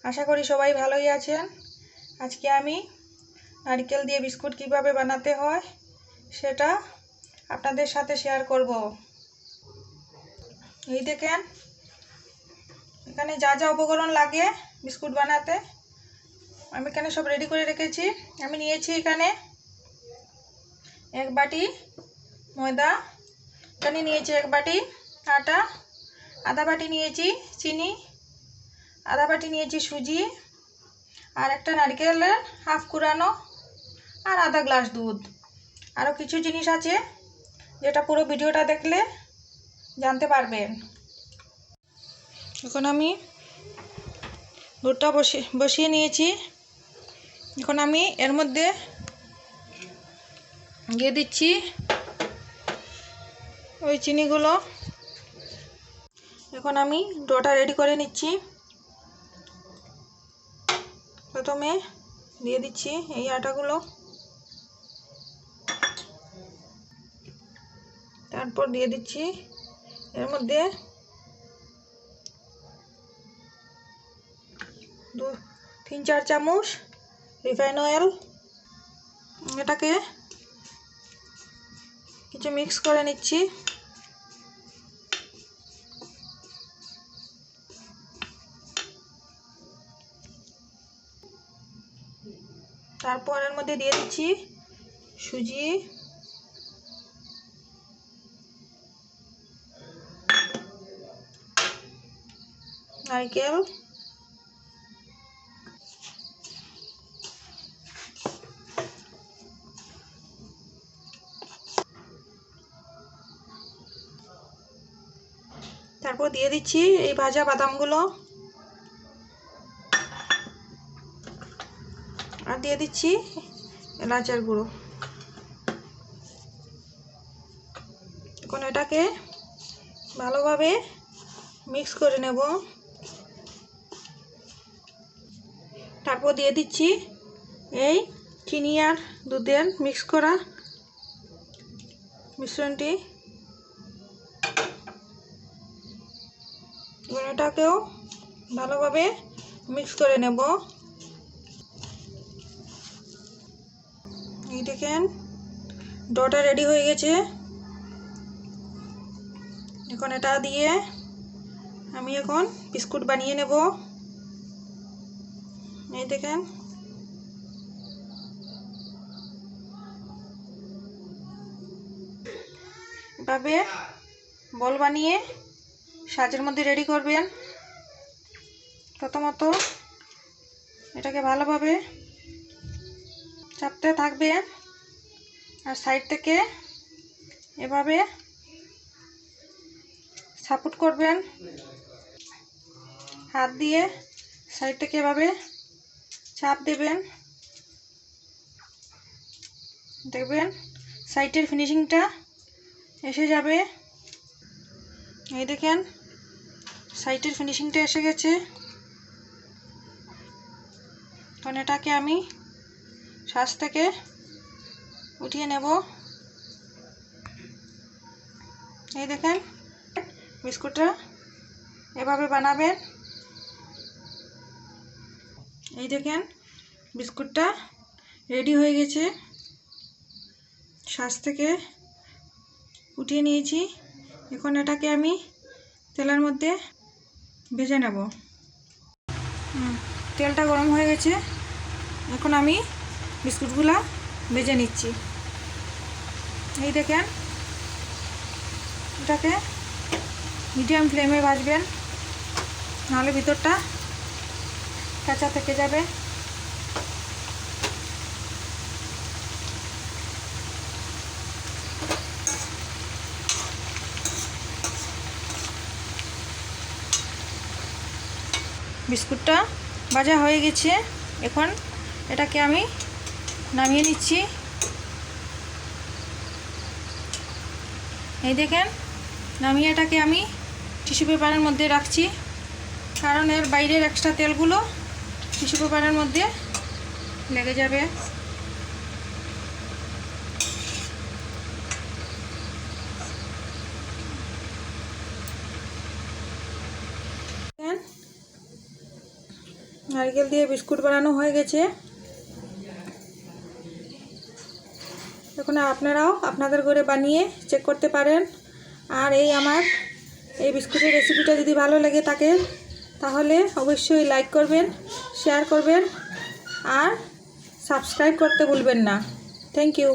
আশা করি সবাই ভালোই আছেন। আজকে আমি নারকেল দিয়ে বিস্কুট কিভাবে বানাতে হয় সেটা আপনাদের সাথে শেয়ার করব। এই দেখেন, এখানে যা যা উপকরণ লাগে বিস্কুট বানাতে আমি এখানে সব রেডি করে রেখেছি। আমি নিয়েছি এখানে 1 বাটি ময়দা, এখানে নিয়েছি 1 বাটি আটা, আধা বাটি নিয়েছি চিনি, আধা বাটি নিয়েছি সুজি, আর একটা নারকেলের হাফ কুড়ানো, আর আধা গ্লাস দুধ। আরও কিছু জিনিস আছে যেটা পুরো ভিডিওটা দেখলে জানতে পারবেন। এখন আমি দুধটা বসিয়ে নিয়েছি। এখন আমি এর মধ্যে দিয়ে দিচ্ছি ওই চিনিগুলো। এখন আমি ডোটা রেডি করে নিচ্ছি। প্রথমে দিয়ে দিচ্ছি এই আটাগুলো, তারপর দিয়ে দিচ্ছি এর মধ্যে 3-4 চামচ রিফাইন অয়েল। এটাকে কিছু মিক্স করে নিচ্ছি। তারপর এর মধ্যে দিয়ে দিচ্ছি সুজি, নারকেল, তারপর দিয়ে দিচ্ছি এই ভাজা বাদামগুলো, আর দিয়ে দিচ্ছি এলাচের গুঁড়ো। এখন এটাকে ভালোভাবে মিক্স করে নেব। তারপর দিয়ে দিচ্ছি এই চিনি আর দুধের মিক্স করা মিশ্রণটি। এটাকেও ভালোভাবে মিক্স করে নেব। এই দেখেন ডোটা রেডি হয়ে গেছে। এখন এটা দিয়ে আমি এখন বিস্কুট বানিয়ে নেব। এই দেখেন, এভাবে বল বানিয়ে সাজের মধ্যে রেডি করবেন। প্রথমত এটাকে ভালোভাবে চাপতে থাকবেন, আর সাইড থেকে এভাবে সাপোর্ট করবেন। হাত দিয়ে সাইড থেকে এভাবে চাপ দেবেন। দেখবেন সাইডের ফিনিশিংটা এসে যাবে। এই দেখেন সাইডের ফিনিশিংটা এসে গেছে। তখন এটাকে আমি সাজ থেকে উঠিয়ে নেব। এই দেখেন বিস্কুটটা এভাবে বানাবেন। এই দেখেন বিস্কুটটা রেডি হয়ে গেছে। সাজ থেকে উঠিয়ে নিয়েছি। এখন এটাকে আমি তেলের মধ্যে ভেজে নেব। তেলটা গরম হয়ে গেছে। এখন আমি বিস্কুটগুলো ভেজে নিচ্ছি। এই দেখেন এটাকে মিডিয়াম ফ্লেমে ভাজবেন, নাহলে ভিতরটা কাঁচা থেকে যাবে। বিস্কুটটা ভাজা হয়ে গেছে। এখন এটাকে আমি নামিয়ে নিচ্ছি। এই দেখেন নামিয়ে এটাকে আমি টিস্যু পেপারের মধ্যে রাখছি, কারণ এর বাইরের এক্সট্রা তেলগুলো টিস্যু পেপারের মধ্যে লেগে যাবে। নারকেল দিয়ে বিস্কুট বানানো হয়ে গেছে। এখন আপনারাও আপনাদের ঘরে বানিয়ে চেক করতে পারেন। আর আমার এই বিস্কুটের রেসিপিটা যদি ভালো লাগে থাকে তাহলে অবশ্যই লাইক করবেন, শেয়ার করবেন আর সাবস্ক্রাইব করতে ভুলবেন না। Thank you.